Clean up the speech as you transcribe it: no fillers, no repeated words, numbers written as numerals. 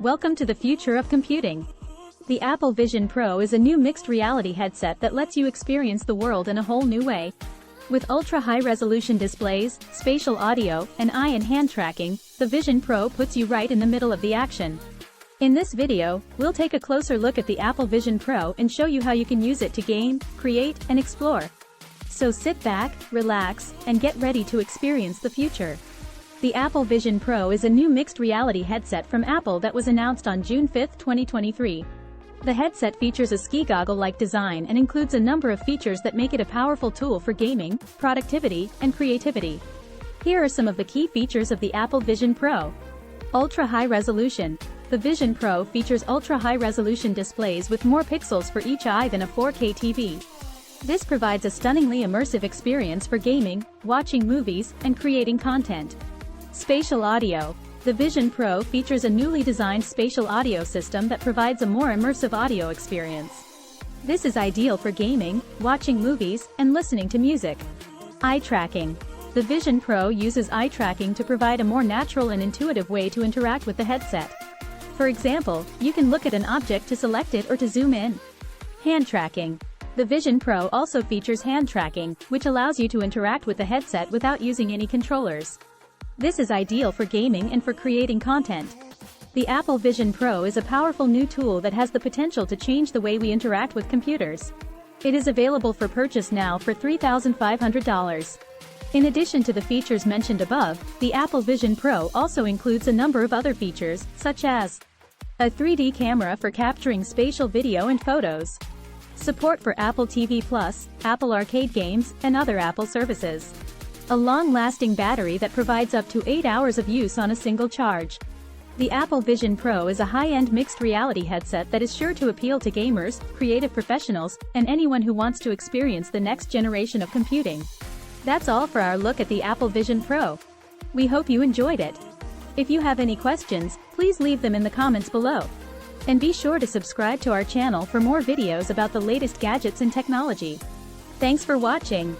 Welcome to the future of computing. The Apple Vision Pro is a new mixed reality headset that lets you experience the world in a whole new way. With ultra-high-resolution displays, spatial audio, and eye and hand tracking, the Vision Pro puts you right in the middle of the action. In this video, we'll take a closer look at the Apple Vision Pro and show you how you can use it to game, create, and explore. So sit back, relax, and get ready to experience the future. The Apple Vision Pro is a new mixed reality headset from Apple that was announced on June 5, 2023. The headset features a ski goggle-like design and includes a number of features that make it a powerful tool for gaming, productivity, and creativity. Here are some of the key features of the Apple Vision Pro. Ultra-high resolution. The Vision Pro features ultra-high resolution displays with more pixels for each eye than a 4K TV. This provides a stunningly immersive experience for gaming, watching movies, and creating content. Spatial audio. The Vision Pro features a newly designed spatial audio system that provides a more immersive audio experience. This is ideal for gaming, watching movies, and listening to music. Eye tracking. The Vision Pro uses eye tracking to provide a more natural and intuitive way to interact with the headset. For example, you can look at an object to select it or to zoom in. Hand tracking. The Vision Pro also features hand tracking, which allows you to interact with the headset without using any controllers. This is ideal for gaming and for creating content. The Apple Vision Pro is a powerful new tool that has the potential to change the way we interact with computers. It is available for purchase now for $3,500. In addition to the features mentioned above, the Apple Vision Pro also includes a number of other features, such as a 3D camera for capturing spatial video and photos, support for Apple TV+, Apple Arcade games, and other Apple services, a long-lasting battery that provides up to 8 hours of use on a single charge. The Apple Vision Pro is a high-end mixed reality headset that is sure to appeal to gamers, creative professionals, and anyone who wants to experience the next generation of computing. That's all for our look at the Apple Vision Pro. We hope you enjoyed it. If you have any questions, please leave them in the comments below. And be sure to subscribe to our channel for more videos about the latest gadgets and technology. Thanks for watching.